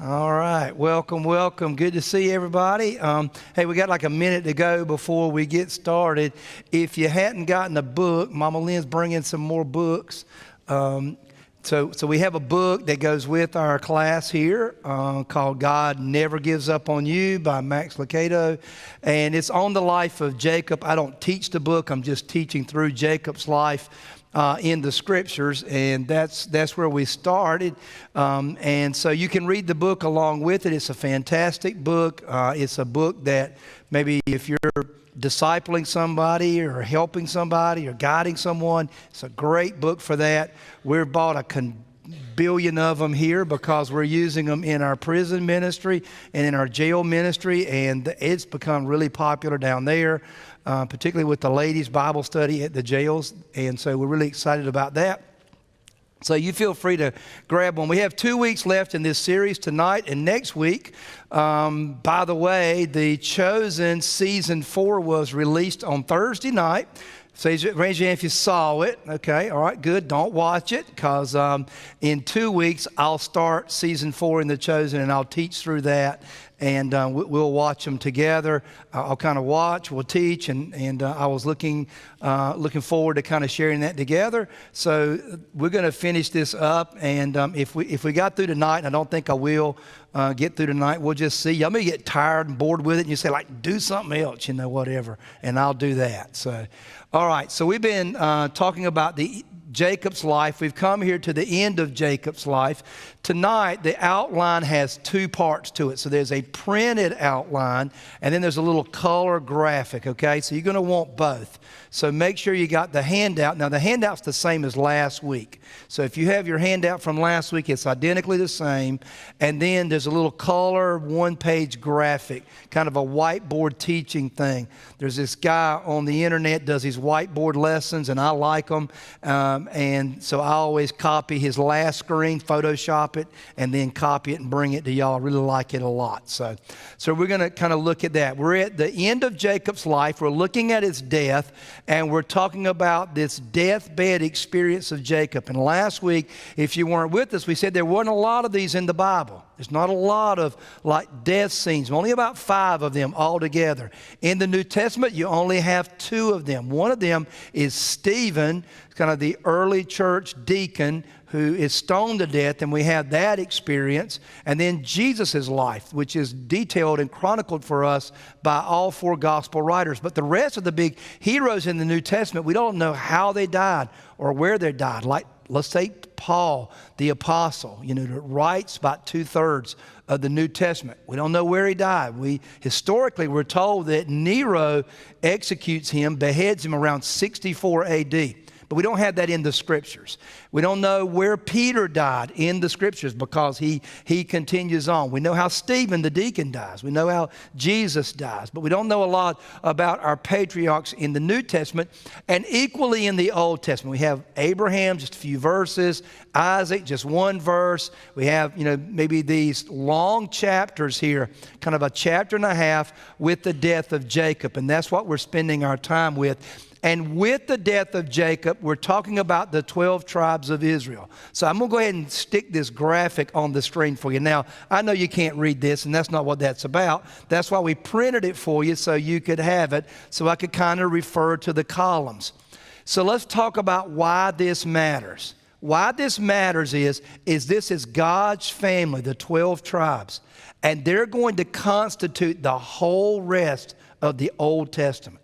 All right. Welcome, welcome. Good to see everybody. Hey, we got like a minute to go before we get started. If you hadn't gotten a book, Mama Lynn's bringing some more books. So we have a book that goes with our class here called God Never Gives Up on You by Max Lucado. And it's on the life of Jacob. I don't teach the book. I'm just teaching through Jacob's life in the scriptures, and that's where we started. And so you can read the book along with it. It's a fantastic book. It's a book that maybe if you're discipling somebody or helping somebody or guiding someone, it's a great book for that. We've bought a billion of them here because we're using them in our prison ministry and in our jail ministry, and it's become really popular down there. Particularly with the ladies' Bible study at the jails. And so we're really excited about that. So you feel free to grab one. We have 2 weeks left in this series, tonight and next week. By the way, The Chosen Season 4 was released on Thursday night. So raise your hand if you saw it. Okay, all right, good. Don't watch it because in 2 weeks I'll start Season 4 in The Chosen and I'll teach through that. And we'll watch them together. I'll kind of watch, we'll teach, and I was looking forward to kind of sharing that together. So we're going to finish this up, and if we got through tonight, and I don't think I will get through tonight, we'll just see. Y'all may get tired and bored with it, and you say, like, do something else, whatever, and I'll do that. So, all right, so we've been talking about Jacob's life. We've come here to the end of Jacob's life. Tonight, the outline has two parts to it. So there's a printed outline, and then there's a little color graphic, okay? So you're going to want both. So make sure you got the handout. Now, the handout's the same as last week. So if you have your handout from last week, it's identically the same. And then there's a little color one-page graphic, kind of a whiteboard teaching thing. There's this guy on the internet does these whiteboard lessons, and I like them. And so I always copy his last screen, Photoshop it, and then copy it and bring it to y'all. I really like it a lot. So we're going to kind of look at that. We're at the end of Jacob's life. We're looking at his death, and we're talking about this deathbed experience of Jacob. And last week, if you weren't with us, we said there weren't a lot of these in the Bible. There's not a lot of like death scenes, only about 5 of them altogether. In the New Testament, you only have 2 of them. One of them is Stephen, kind of the early church deacon who is stoned to death, and we have that experience. And then Jesus' life, which is detailed and chronicled for us by all 4 gospel writers. But the rest of the big heroes in the New Testament, we don't know how they died or where they died. Like, let's take Paul, the apostle, that writes about 2/3 of the New Testament. We don't know where he died. Historically, we're told that Nero executes him, beheads him around 64 AD. But we don't have that in the scriptures. We don't know where Peter died in the scriptures because he continues on. We know how Stephen the deacon dies. We know how Jesus dies. But we don't know a lot about our patriarchs in the New Testament. And equally in the Old Testament, we have Abraham, just a few verses. Isaac, just 1 verse. We have, maybe these long chapters here, kind of a chapter and a half with the death of Jacob. And that's what we're spending our time with. And with the death of Jacob, we're talking about the 12 tribes of Israel. So I'm going to go ahead and stick this graphic on the screen for you. Now, I know you can't read this, and that's not what that's about. That's why we printed it for you so you could have it, so I could kind of refer to the columns. So let's talk about why this matters. Why this matters is this is God's family, the 12 tribes, and they're going to constitute the whole rest of the Old Testament.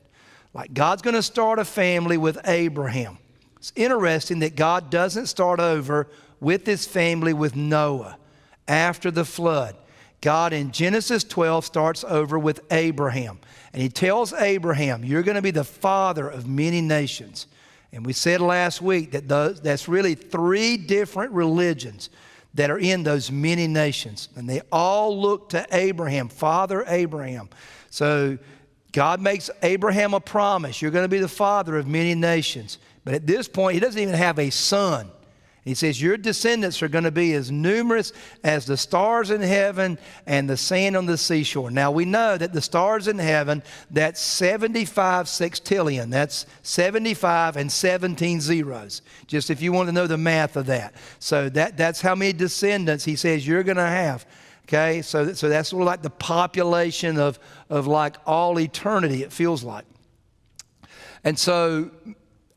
Like God's going to start a family with Abraham. It's interesting that God doesn't start over with his family with Noah after the flood. God in Genesis 12 starts over with Abraham. And he tells Abraham, you're going to be the father of many nations. And we said last week that that's really 3 different religions that are in those many nations. And they all look to Abraham, Father Abraham. So God makes Abraham a promise. You're going to be the father of many nations. But at this point, he doesn't even have a son. He says, your descendants are going to be as numerous as the stars in heaven and the sand on the seashore. Now, we know that the stars in heaven, that's 75 sextillion. That's 75 and 17 zeros. Just if you want to know the math of that. So that's how many descendants he says you're going to have. Okay, so that's sort of like the population of like all eternity, it feels like. And so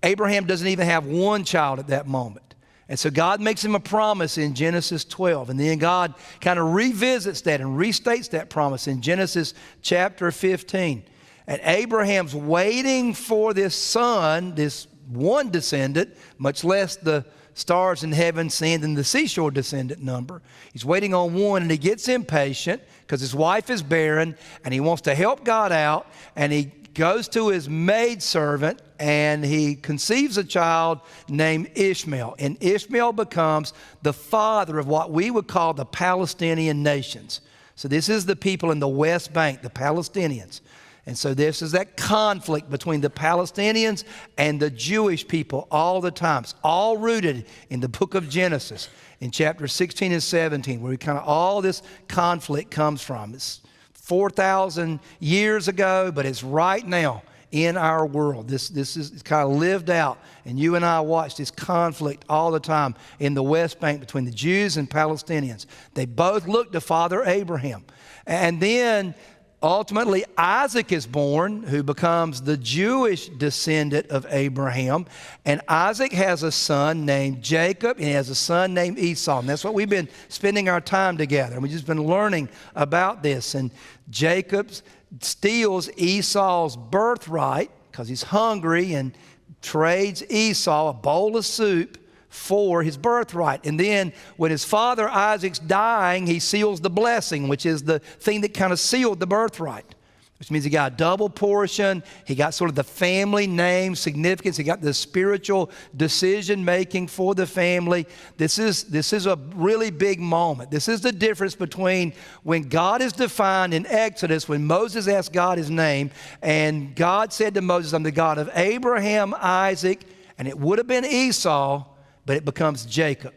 Abraham doesn't even have one child at that moment. And so God makes him a promise in Genesis 12. And then God kind of revisits that and restates that promise in Genesis chapter 15. And Abraham's waiting for this son, this one descendant, much less the stars in heaven, sand, and the seashore descendant number. He's waiting on one, and he gets impatient because his wife is barren, and he wants to help God out, and he goes to his maidservant, and he conceives a child named Ishmael. And Ishmael becomes the father of what we would call the Palestinian nations. So this is the people in the West Bank, the Palestinians. And so this is that conflict between the Palestinians and the Jewish people all the time. It's all rooted in the book of Genesis in chapter 16 and 17, where all this conflict comes from. It's 4,000 years ago, but it's right now in our world. This is kind of lived out, and you and I watch this conflict all the time in the West Bank between the Jews and Palestinians. They both look to Father Abraham. And then ultimately, Isaac is born, who becomes the Jewish descendant of Abraham. And Isaac has a son named Jacob, and he has a son named Esau. And that's what we've been spending our time together. And we've just been learning about this. And Jacob steals Esau's birthright because he's hungry, and trades Esau a bowl of soup for his birthright. And then when his father Isaac's dying, he seals the blessing, which is the thing that kind of sealed the birthright, which means he got a double portion. He got sort of the family name significance. He got the spiritual decision making for the family. This is a really big moment. This is the difference between when God is defined in Exodus, when Moses asked God his name, and God said to Moses, I'm the God of Abraham, Isaac, and it would have been Esau, but it becomes Jacob.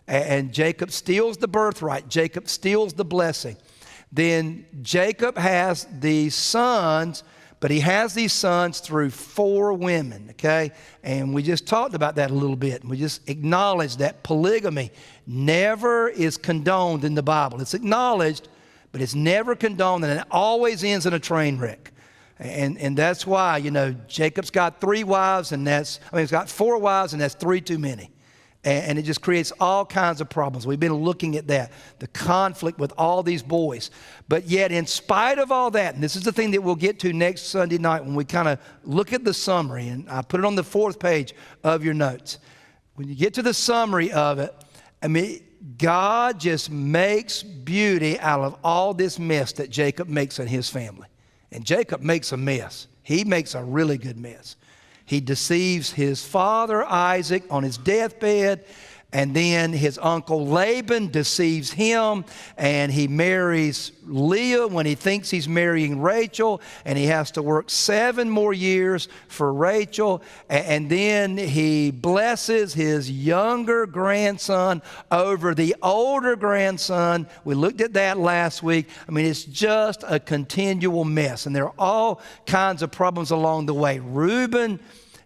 And Jacob steals the birthright. Jacob steals the blessing. Then Jacob has these sons, but he has these sons through 4 women, okay? And we just talked about that a little bit. And we just acknowledged that polygamy never is condoned in the Bible. It's acknowledged, but it's never condoned, and it always ends in a train wreck. And that's why, Jacob's got 3 wives, he's got 4 wives, and that's 3 too many. And it just creates all kinds of problems. We've been looking at that, the conflict with all these boys. But yet, in spite of all that, and this is the thing that we'll get to next Sunday night when we kind of look at the summary, and I put it on the 4th page of your notes. When you get to the summary of it, God just makes beauty out of all this mess that Jacob makes in his family. And Jacob makes a mess. He makes a really good mess. He deceives his father Isaac on his deathbed, and then his uncle Laban deceives him, and he marries Leah when he thinks he's marrying Rachel, and he has to work 7 more years for Rachel, and then he blesses his younger grandson over the older grandson. We looked at that last week. It's just a continual mess, and there are all kinds of problems along the way. Reuben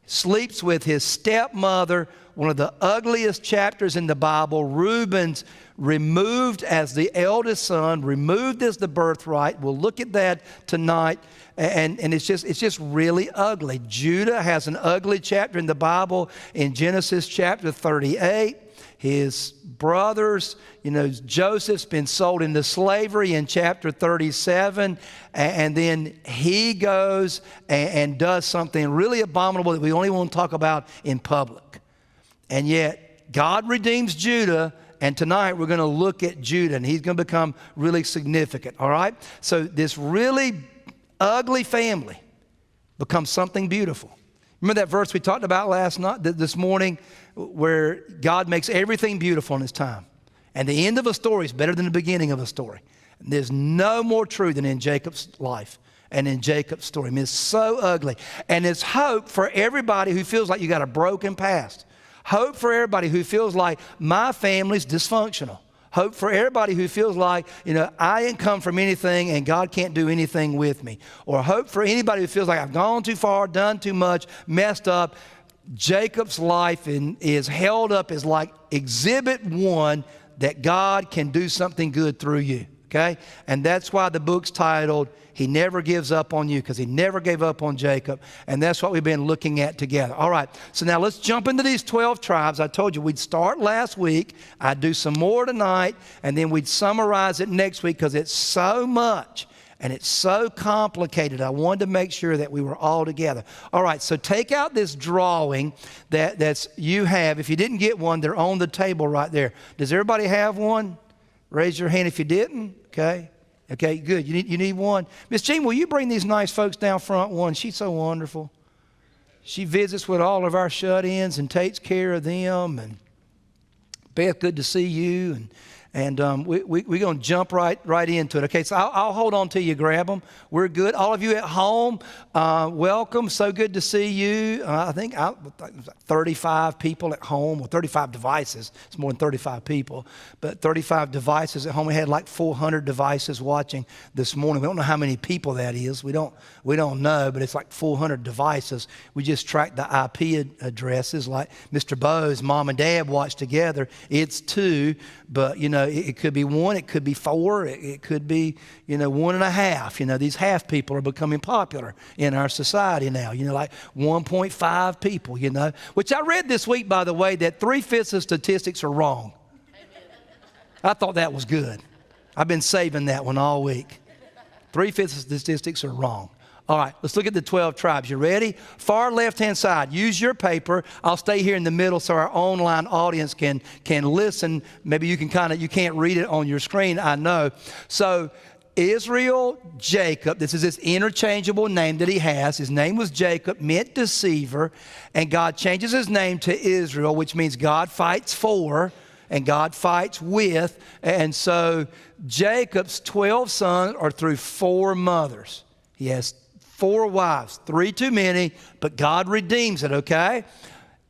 sleeps with his stepmother, one of the ugliest chapters in the Bible. Reuben's removed as the eldest son, removed as the birthright. We'll look at that tonight, and it's just really ugly. Judah has an ugly chapter in the Bible in Genesis chapter 38. His brothers, Joseph's been sold into slavery in chapter 37, and then he goes and does something really abominable that we only want to talk about in public. And yet, God redeems Judah, and tonight we're going to look at Judah, and he's going to become really significant, all right? So this really ugly family becomes something beautiful. Remember that verse we talked about this morning, where God makes everything beautiful in his time. And the end of a story is better than the beginning of a story. And there's no more true than in Jacob's life and in Jacob's story. It's so ugly. And it's hope for everybody who feels like you got a broken past. Hope for everybody who feels like my family's dysfunctional. Hope for everybody who feels like, I didn't come from anything and God can't do anything with me. Or hope for anybody who feels like I've gone too far, done too much, messed up. Jacob's life is held up as like exhibit 1 that God can do something good through you. okay? And that's why the book's titled, He Never Gives Up on You, because he never gave up on Jacob. And that's what we've been looking at together. All right, so now let's jump into these 12 tribes. I told you we'd start last week. I'd do some more tonight, and then we'd summarize it next week because it's so much. And it's so complicated. I wanted to make sure that we were all together. All right, so take out this drawing that's you have. If you didn't get one, they're on the table right there. Does everybody have one? Raise your hand if you didn't. Okay. Okay, good. You need one. Miss Jean, will you bring these nice folks down front one? She's so wonderful. She visits with all of our shut-ins and takes care of them. And Beth, good to see you. And we're going to jump right into it. Okay, so I'll hold on till you grab them. We're good. All of you at home, welcome. So good to see you. I think 35 people at home, well, 35 devices. It's more than 35 people, but 35 devices at home. We had like 400 devices watching this morning. We don't know how many people that is. We don't know, but it's like 400 devices. We just tracked the IP addresses. Like Mr. Bo's mom and dad watched together. It's 2, but it could be 1, it could be 4, it could be 1.5. These half people are becoming popular in our society now. Like 1.5 people. Which I read this week, by the way, that 3/5 of statistics are wrong. I thought that was good. I've been saving that one all week. 3/5 of statistics are wrong. All right, let's look at the 12 tribes. You ready? Far left-hand side, use your paper. I'll stay here in the middle so our online audience can listen. Maybe you can't read it on your screen, I know. So Israel, Jacob, this is his interchangeable name that he has. His name was Jacob, meant deceiver, and God changes his name to Israel, which means God fights for, and God fights with. And so Jacob's 12 sons are through 4 mothers. He has 4 wives, 3 too many, but God redeems it, okay?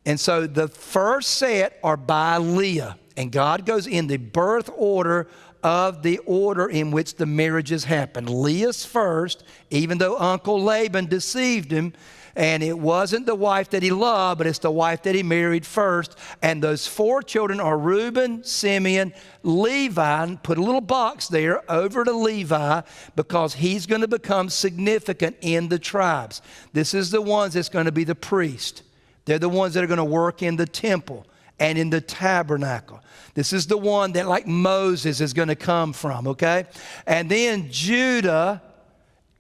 And so the first set are by Leah, and God goes in the birth order of the order in which the marriages happened. Leah's first, even though Uncle Laban deceived him, and it wasn't the wife that he loved, but it's the wife that he married first. And those 4 children are Reuben, Simeon, Levi. Put a little box there over to Levi because he's going to become significant in the tribes. This is the ones that's going to be the priest. They're the ones that are going to work in the temple and in the tabernacle. This is the one that, like Moses, is going to come from, okay? And then Judah,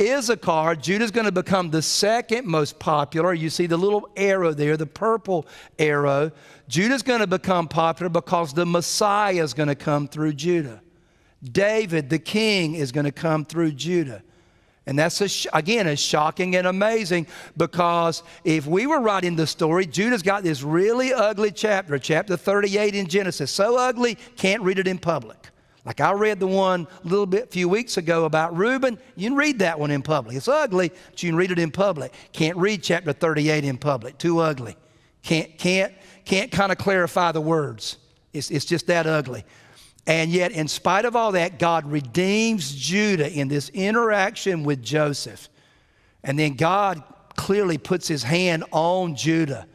Issachar, Judah's going to become the second most popular. You see the little arrow there, the purple arrow. Judah's going to become popular because the Messiah is going to come through Judah. David, the king, is going to come through Judah. And that's, again, shocking and amazing because if we were writing the story, Judah's got this really ugly chapter 38 in Genesis. So ugly, can't read it in public. Like I read the one a few weeks ago about Reuben. You can read that one in public. It's ugly, but you can read it in public. Can't read chapter 38 in public. Too ugly. Can't kind of clarify the words. It's just that ugly. And yet, in spite of all that, God redeems Judah in this interaction with Joseph. And then God clearly puts his hand on Judah.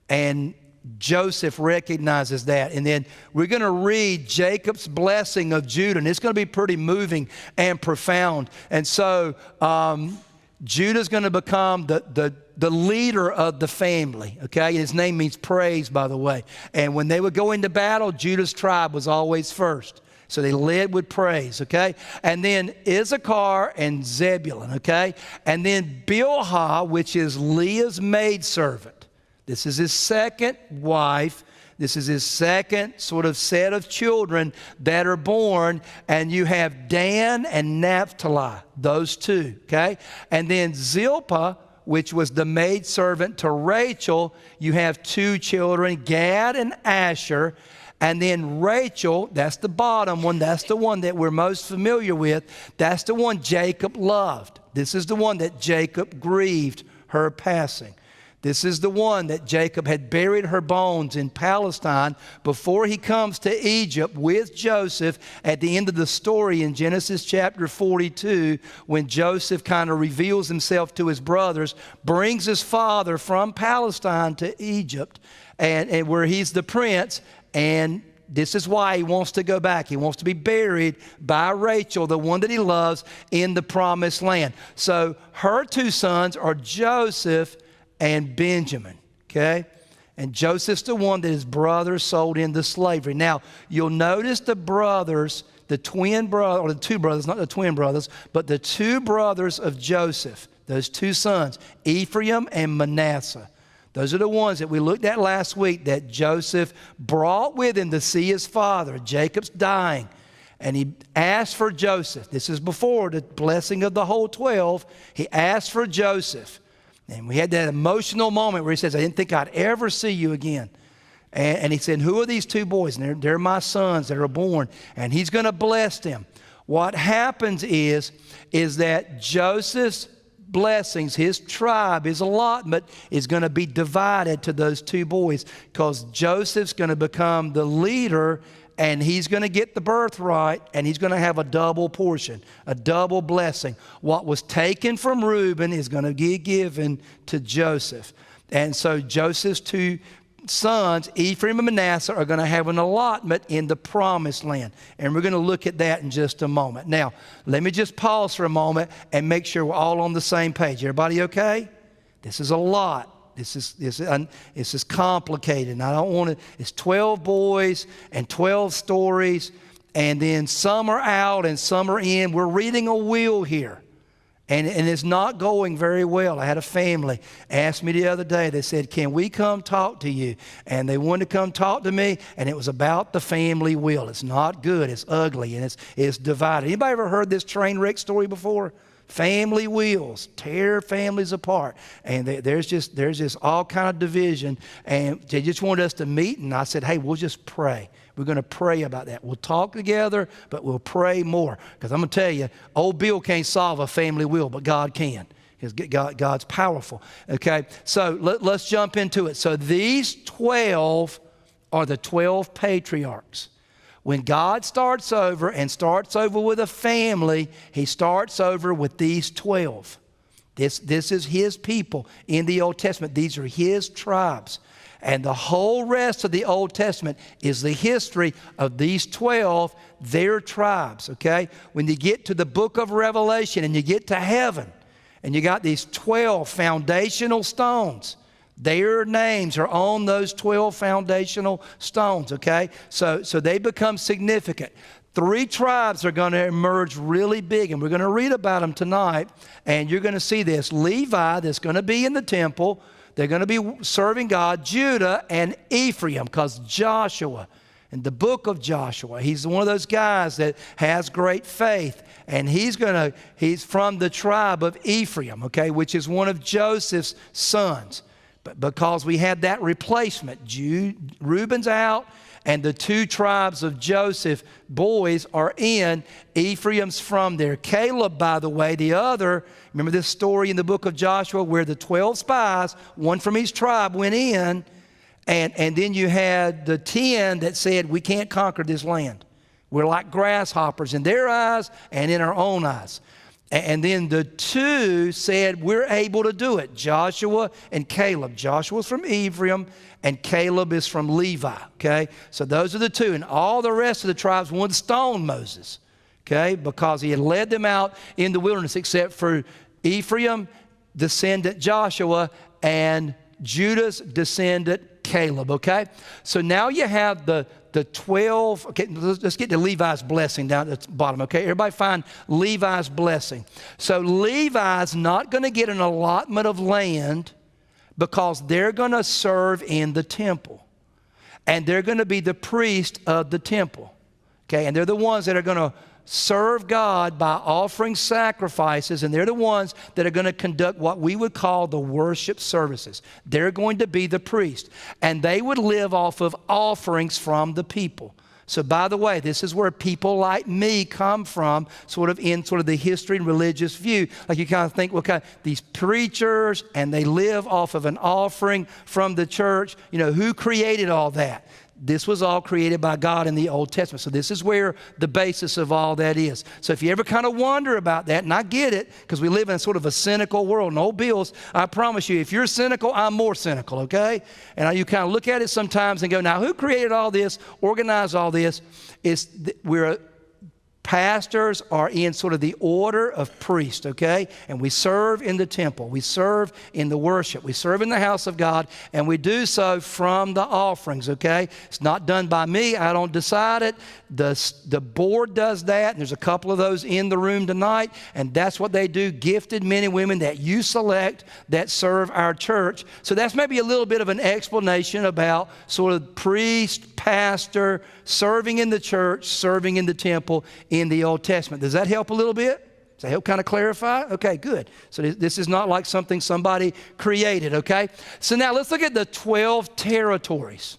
And Joseph recognizes that. And then we're going to read Jacob's blessing of Judah. And it's going to be pretty moving and profound. And so Judah's going to become the leader of the family, okay? His name means praise, by the way. And when they would go into battle, Judah's tribe was always first. So they led with praise, okay? And then Issachar and Zebulun, okay? And then Bilhah, which is Leah's maidservant. This is his second wife. This is his second sort of set of children that are born. And you have Dan and Naphtali, those 2, okay? And then Zilpah, which was the maidservant to Rachel, you have 2 children, Gad and Asher. And then Rachel, that's the bottom one, that's the one that we're most familiar with. That's the one Jacob loved. This is the one that Jacob grieved her passing. This is the one that Jacob had buried her bones in Palestine before he comes to Egypt with Joseph at the end of the story in Genesis chapter 42, when Joseph kind of reveals himself to his brothers, brings his father from Palestine to Egypt, and where he's the prince, and this is why he wants to go back. He wants to be buried by Rachel, the one that he loves, in the promised land. So her two sons are Joseph and Benjamin, okay? And Joseph's the one that his brothers sold into slavery. Now, you'll notice the brothers, the twin brother, or the two brothers, not the twin brothers, but the two brothers of Joseph, those two sons, Ephraim and Manasseh. Those are the ones that we looked at last week that Joseph brought with him to see his father. Jacob's dying. And he asked for Joseph. This is before the blessing of the whole 12. He asked for Joseph. And we had that emotional moment where he says, I didn't think I'd ever see you again. And he said, who are these two boys? And they're my sons that are born. And he's going to bless them. What happens is that Joseph's blessings, his tribe, his allotment is going to be divided to those two boys, because Joseph's going to become the leader, and he's going to get the birthright, and he's going to have a double portion, a double blessing. What was taken from Reuben is going to be given to Joseph. And so Joseph's two sons, Ephraim and Manasseh, are going to have an allotment in the promised land. And we're going to look at that in just a moment. Now, let me just pause for a moment and make sure we're all on the same page. Everybody okay? This is a lot. This is complicated. And I don't want to, it's 12 boys and 12 stories, and then some are out and some are in. We're reading a wheel here. And it's not going very well. I had a family ask me the other day, they said, can we come talk to you? And they wanted to come talk to me, and it was about the family wheel. It's not good, it's ugly, and it's divided. Anybody ever heard this train wreck story before? Family wheels tear families apart, and there's just all kind of division, and they just wanted us to meet, and I said, hey, we'll just pray. We're going to pray about that. We'll talk together, but we'll pray more, because I'm going to tell you, old Bill can't solve a family wheel, but God can, because God's powerful. Okay, so let's jump into it. So these 12 are the 12 patriarchs. When God starts over with a family, he starts over with these 12. This is his people in the Old Testament. These are his tribes. And the whole rest of the Old Testament is the history of these 12, their tribes, okay? When you get to the book of Revelation and you get to heaven, and you got these 12 foundational stones, their names are on those 12 foundational stones, okay? So they become significant. 3 tribes are going to emerge really big, and we're going to read about them tonight, and you're going to see this. Levi, that's going to be in the temple, they're going to be serving God. Judah and Ephraim, because Joshua, in the book of Joshua, he's one of those guys that has great faith, and he's from the tribe of Ephraim, okay, which is one of Joseph's sons. But because we had that replacement, Reuben's out, and the 2 tribes of Joseph boys are in. Ephraim's from there. Caleb, by the way, the other, remember this story in the book of Joshua where the 12 spies, one from each tribe, went in, and then you had the 10 that said, we can't conquer this land. We're like grasshoppers in their eyes and in our own eyes. And then the 2 said, we're able to do it. Joshua and Caleb. Joshua's from Ephraim, and Caleb is from Levi, okay? So those are the 2. And all the rest of the tribes wanted to stone Moses, okay? Because he had led them out in the wilderness, except for Ephraim, descendant Joshua, and Judah's descendant Caleb, okay? So now you have the 12, okay, let's get to Levi's blessing down at the bottom, okay? Everybody find Levi's blessing. So Levi's not going to get an allotment of land because they're going to serve in the temple. And they're going to be the priest of the temple, okay? And they're the ones that are going to serve God by offering sacrifices, and they're the ones that are going to conduct what we would call the worship services. They're going to be the priest, and they would live off of offerings from the people. So by the way, this is where people like me come from, sort of in the history and religious view. Like you kind of think, well, these preachers, and they live off of an offering from the church. You know, who created all that? This was all created by God in the Old Testament. So this is where the basis of all that is. So if you ever kind of wonder about that, and I get it, because we live in sort of a cynical world. And old Bills, I promise you, if you're cynical, I'm more cynical, okay? And you kind of look at it sometimes and go, now who created all this, organized all this? Pastors are in sort of the order of priest, okay? And we serve in the temple. We serve in the worship. We serve in the house of God, and we do so from the offerings, okay? It's not done by me. I don't decide it. The board does that, and there's a couple of those in the room tonight, and that's what they do, gifted men and women that you select that serve our church. So that's maybe a little bit of an explanation about sort of priest, pastor, serving in the church, serving in the temple in the Old Testament. Does that help a little bit? Does that help kind of clarify? Okay, good. So this is not like something somebody created, okay? So now let's look at the 12 territories.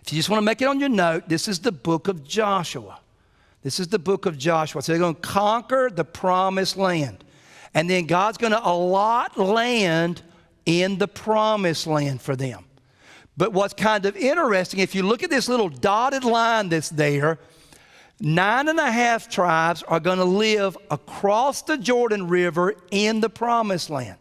If you just want to make it on your note, this is the book of Joshua. This is the book of Joshua. So they're going to conquer the promised land. And then God's going to allot land in the promised land for them. But what's kind of interesting, if you look at this little dotted line that's there, 9.5 tribes are going to live across the Jordan River in the promised land.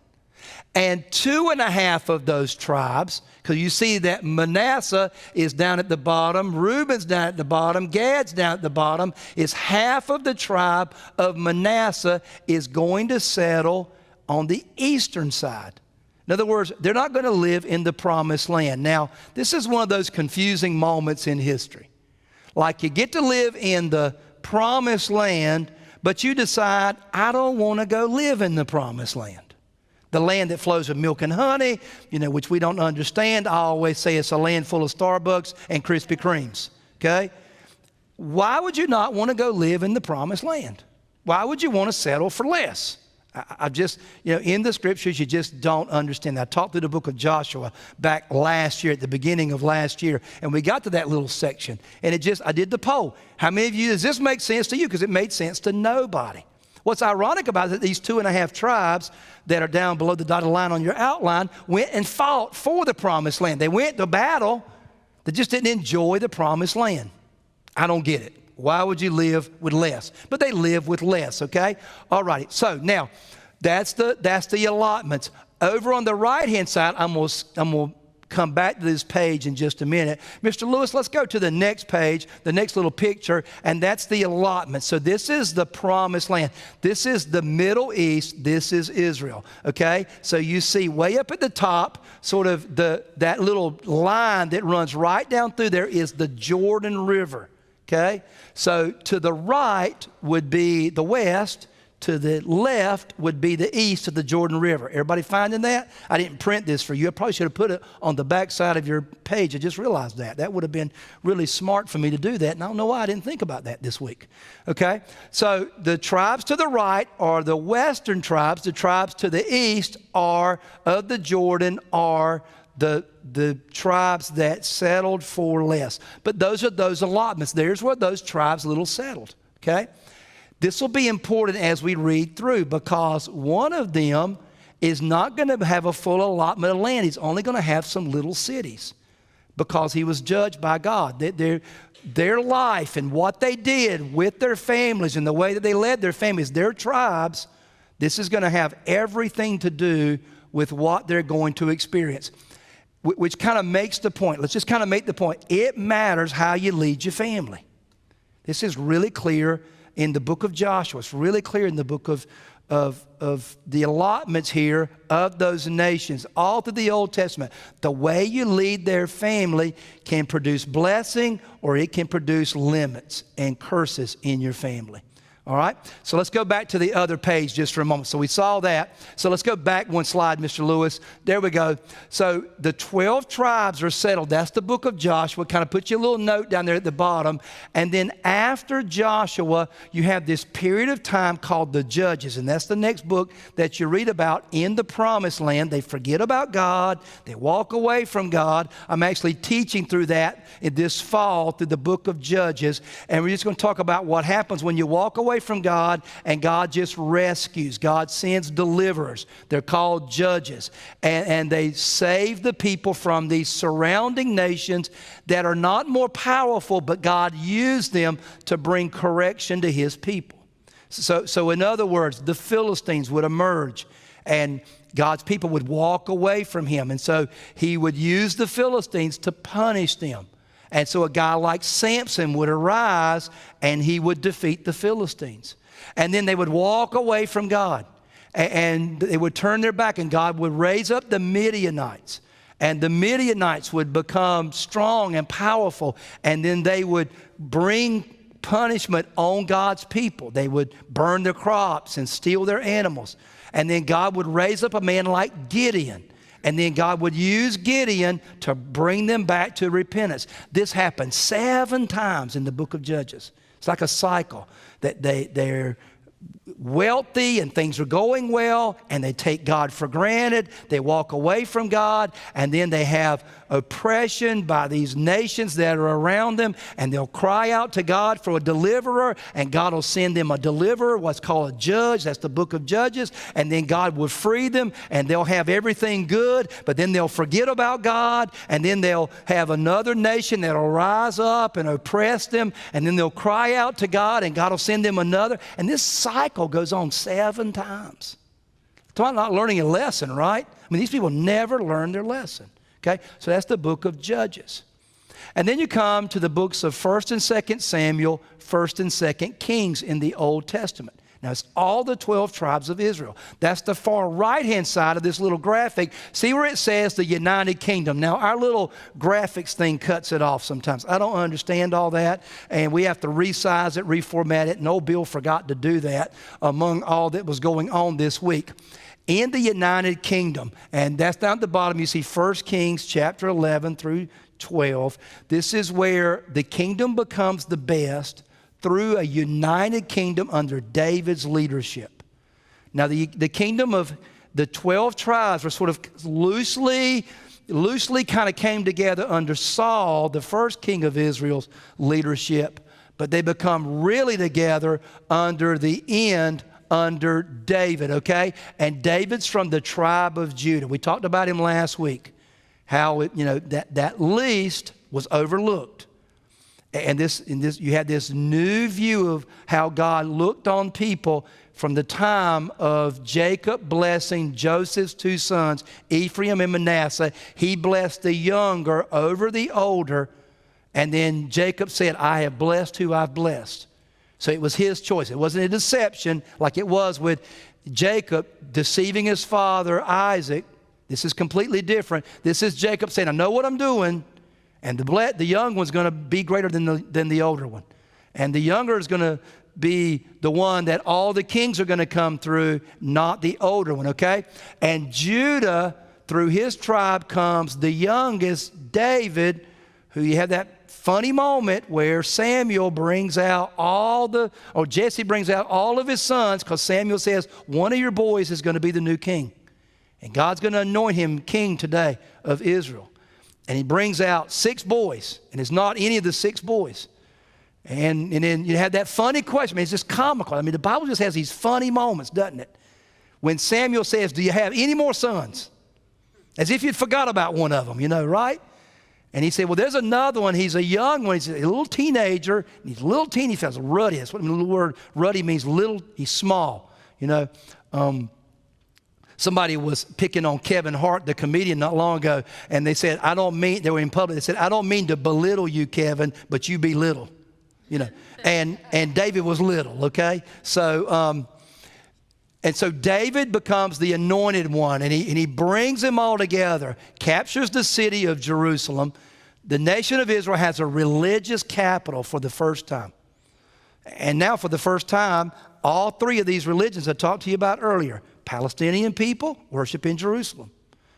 And 2.5 of those tribes, because you see that Manasseh is down at the bottom, Reuben's down at the bottom, Gad's down at the bottom, is half of the tribe of Manasseh is going to settle on the eastern side. In other words, they're not going to live in the promised land. Now, this is one of those confusing moments in history. Like you get to live in the promised land, but you decide, I don't want to go live in the promised land. The land that flows with milk and honey, which we don't understand. I always say it's a land full of Starbucks and Krispy Kremes, okay? Why would you not want to go live in the promised land? Why would you want to settle for less? I just, in the scriptures, you just don't understand that. I talked through the book of Joshua back last year, at the beginning of last year, and we got to that little section. And I did the poll. How many of you, does this make sense to you? Because it made sense to nobody. What's ironic about it, that these 2.5 tribes that are down below the dotted line on your outline went and fought for the promised land. They went to battle. They just didn't enjoy the promised land. I don't get it. Why would you live with less? But they live with less, okay? All right, so now that's the allotments. Over on the right-hand side, I'm gonna come back to this page in just a minute. Mr. Lewis, let's go to the next page, the next little picture, and that's the allotment. So this is the promised land. This is the Middle East. This is Israel, okay? So you see way up at the top, sort of that little line that runs right down through there is the Jordan River. Okay, so to the right would be the west, to the left would be the east of the Jordan River. Everybody finding that? I didn't print this for you. I probably should have put it on the back side of your page. I just realized that. That would have been really smart for me to do that, and I don't know why I didn't think about that this week. Okay, so the tribes to the right are the western tribes. The tribes to the east of the Jordan are the tribes that settled for less. But those are those allotments. There's where those tribes little settled, okay? This will be important as we read through, because one of them is not going to have a full allotment of land. He's only going to have some little cities, because he was judged by God. Their life and what they did with their families and the way that they led their families, their tribes, this is going to have everything to do with what they're going to experience. Which kind of makes the point. Let's just kind of make the point. It matters how you lead your family. This is really clear in the book of Joshua. It's really clear in the book of the allotments here of those nations, all through the Old Testament. The way you lead their family can produce blessing, or it can produce limits and curses in your family. All right, so let's go back to the other page just for a moment. So we saw that. So let's go back one slide, Mr. Lewis. There we go. So the 12 tribes are settled. That's the book of Joshua. Kind of put you a little note down there at the bottom. And then after Joshua, you have this period of time called the Judges. And that's the next book that you read about in the Promised Land. They forget about God. They walk away from God. I'm actually teaching through that in this fall through the book of Judges. And we're just going to talk about what happens when you walk away away from God, and God just rescues. God sends deliverers. They're called judges. And they save the people from these surrounding nations that are not more powerful, but God used them to bring correction to his people. So in other words, the Philistines would emerge, and God's people would walk away from him. And so he would use the Philistines to punish them. And so a guy like Samson would arise, and he would defeat the Philistines. And then they would walk away from God, and they would turn their back, and God would raise up the Midianites. And the Midianites would become strong and powerful, and then they would bring punishment on God's people. They would burn their crops and steal their animals. And then God would raise up a man like Gideon. And then God would use Gideon to bring them back to repentance. This happened 7 times in the book of Judges. It's like a cycle that they're wealthy and things are going well, and they take God for granted. They walk away from God, and then they have oppression by these nations that are around them, and they'll cry out to God for a deliverer, and God will send them a deliverer, what's called a judge. That's the book of Judges. And then God will free them, and they'll have everything good, but then they'll forget about God, and then they'll have another nation that'll rise up and oppress them, and then they'll cry out to God, and God will send them another. And this cycle goes on 7 times. Talking about not learning a lesson, right? I mean, these people never learn their lesson. Okay, so that's the book of Judges. And then you come to the books of 1st and 2nd Samuel, 1st and 2nd Kings in the Old Testament. Now, it's all the 12 tribes of Israel. That's the far right-hand side of this little graphic. See where it says the United Kingdom. Now, our little graphics thing cuts it off sometimes. I don't understand all that, and we have to resize it, reformat it, and old Bill forgot to do that among all that was going on this week. In the United Kingdom, and that's down at the bottom, you see 1 Kings chapter 11 through 12. This is where the kingdom becomes the best through a united kingdom under David's leadership. Now, the kingdom of the 12 tribes were sort of loosely kind of came together under Saul, the first king of Israel's leadership, but they become really together under the end under David, okay? And David's from the tribe of Judah. We talked about him last week, how that least was overlooked. And you had this new view of how God looked on people from the time of Jacob blessing Joseph's 2 sons, Ephraim and Manasseh. He blessed the younger over the older, and then Jacob said, I have blessed who I've blessed. So it was his choice. It wasn't a deception like it was with Jacob deceiving his father, Isaac. This is completely different. This is Jacob saying, I know what I'm doing, and the young one's going to be greater than the older one. And the younger is going to be the one that all the kings are going to come through, not the older one, okay? And Judah, through his tribe comes the youngest, David, who you have that funny moment where Samuel brings out Jesse brings out all of his sons, because Samuel says, one of your boys is going to be the new king. And God's going to anoint him king today of Israel. And he brings out 6 boys, and it's not any of the 6 boys. And then you have that funny question. I mean, it's just comical. I mean, the Bible just has these funny moments, doesn't it? When Samuel says, do you have any more sons? As if you'd forgot about one of them, right? And he said, well, there's another one. He's a young one. He's a little teenager. He's a little teeny fellow, ruddy. That's what the little word ruddy means, little. He's small, Somebody was picking on Kevin Hart, the comedian, not long ago, and they said, they were in public, they said, I don't mean to belittle you, Kevin, but you be little, And David was little, okay? So, and so David becomes the anointed one, and he brings them all together, captures the city of Jerusalem. The nation of Israel has a religious capital for the first time. And now for the first time, all 3 of these religions I talked to you about earlier, Palestinian people worship in Jerusalem.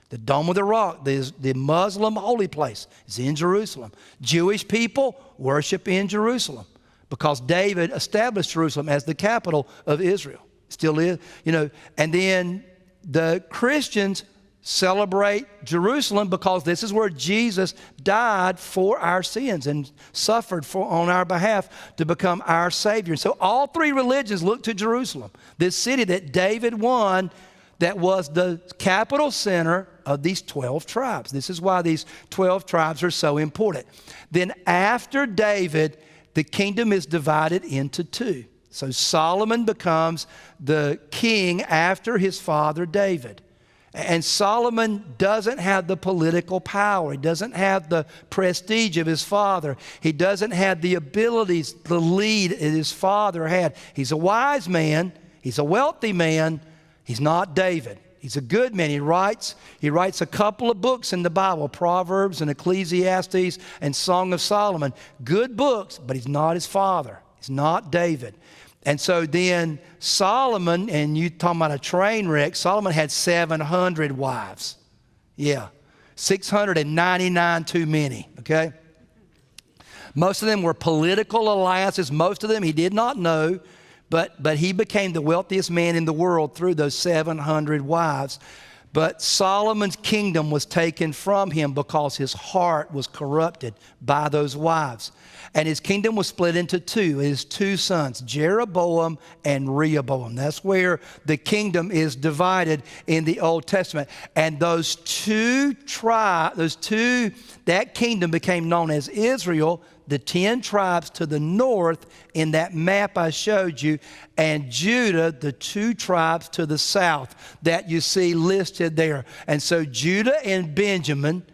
The Dome of the Rock, the Muslim holy place, is in Jerusalem. Jewish people worship in Jerusalem because David established Jerusalem as the capital of Israel. Still is, And then the Christians celebrate Jerusalem because this is where Jesus died for our sins and suffered on our behalf to become our Savior. So all three religions look to Jerusalem, this city that David won, that was the capital center of these 12 tribes. This is why these 12 tribes are so important. Then after David, the kingdom is divided into two. So Solomon becomes the king after his father David. And Solomon doesn't have the political power. He doesn't have the prestige of his father. He doesn't have the abilities, the lead that his father had. He's a wise man. He's a wealthy man. He's not David. He's a good man. He writes a couple of books in the Bible, Proverbs and Ecclesiastes and Song of Solomon. Good books, but he's not his father. He's not David. And so then Solomon, and you talking about a train wreck, Solomon had 700 wives. Yeah, 699 too many, okay? Most of them were political alliances. Most of them he did not know, but he became the wealthiest man in the world through those 700 wives. But Solomon's kingdom was taken from him because his heart was corrupted by those wives. And his kingdom was split into two. His two sons, Jeroboam and Rehoboam. That's where the kingdom is divided in the Old Testament. And that kingdom became known as Israel, the 10 tribes to the north in that map I showed you, and Judah, the 2 tribes to the south that you see listed there. And so Judah and Benjamin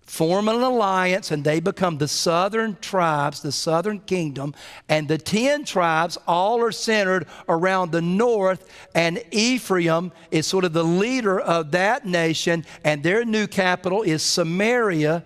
form an alliance, and they become the southern tribes, the southern kingdom, and the 10 tribes all are centered around the north, and Ephraim is sort of the leader of that nation, and their new capital is Samaria,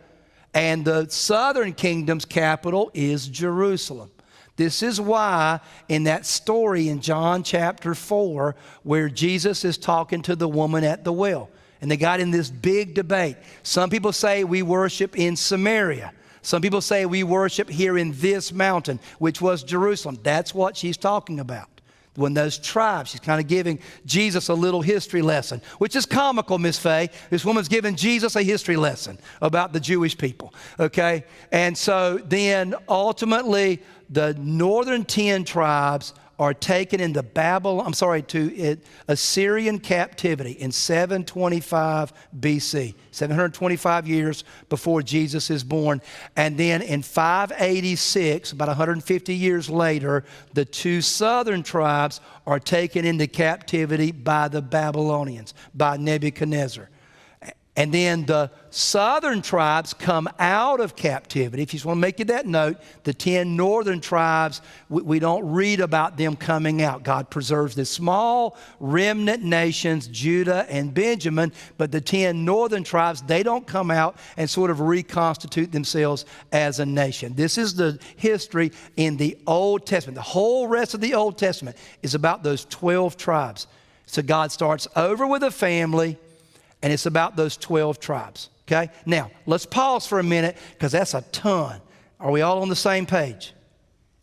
and the southern kingdom's capital is Jerusalem. This is why in that story in John chapter 4, where Jesus is talking to the woman at the well, and they got in this big debate. Some people say we worship in Samaria. Some people say we worship here in this mountain, which was Jerusalem. That's what she's talking about. When those tribes, she's kind of giving Jesus a little history lesson, which is comical, Miss Faye. This woman's giving Jesus a history lesson about the Jewish people, okay? And so then ultimately the northern 10 tribes are taken into Assyrian captivity in 725 BC, 725 years before Jesus is born. And then in 586, about 150 years later, the 2 southern tribes are taken into captivity by the Babylonians, by Nebuchadnezzar. And then the southern tribes come out of captivity. If you just want to make you that note, the 10 northern tribes, we don't read about them coming out. God preserves the small remnant nations, Judah and Benjamin, but the 10 northern tribes, they don't come out and sort of reconstitute themselves as a nation. This is the history in the Old Testament. The whole rest of the Old Testament is about those 12 tribes. So God starts over with a family, and it's about those 12 tribes, okay? Now, let's pause for a minute because that's a ton. Are we all on the same page?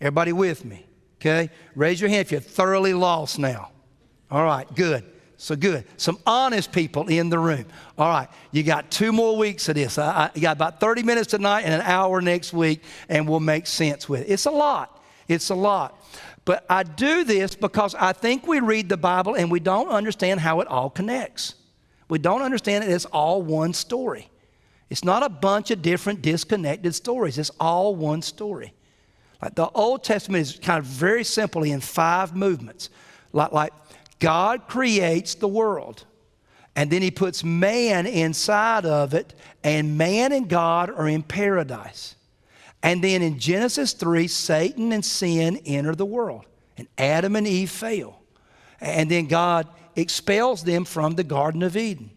Everybody with me, okay? Raise your hand if you're thoroughly lost now. All right, good. So good. Some honest people in the room. All right, you got 2 more weeks of this. You got about 30 minutes tonight and an hour next week, and we'll make sense with it. It's a lot. It's a lot. But I do this because I think we read the Bible and we don't understand how it all connects. We don't understand that it's all one story. It's not a bunch of different disconnected stories. It's all one story. Like the Old Testament is kind of very simply in 5 movements. Like God creates the world, and then he puts man inside of it, and man and God are in paradise. And then in Genesis 3, Satan and sin enter the world, and Adam and Eve fail. And then God expels them from the Garden of Eden.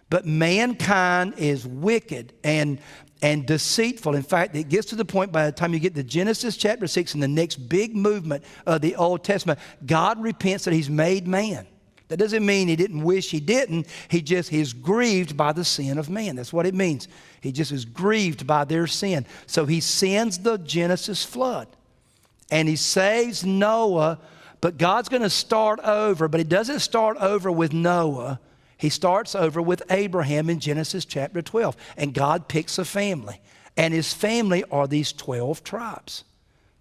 But mankind is wicked and deceitful. In fact, it gets to the point by the time you get to Genesis chapter 6 and the next big movement of the Old Testament, God repents that he's made man. That doesn't mean he didn't wish he didn't. He just is grieved by the sin of man. That's what it means. He just is grieved by their sin. So he sends the Genesis flood. And he saves Noah. But God's going to start over, but he doesn't start over with Noah. He starts over with Abraham in Genesis chapter 12. And God picks a family. And his family are these 12 tribes,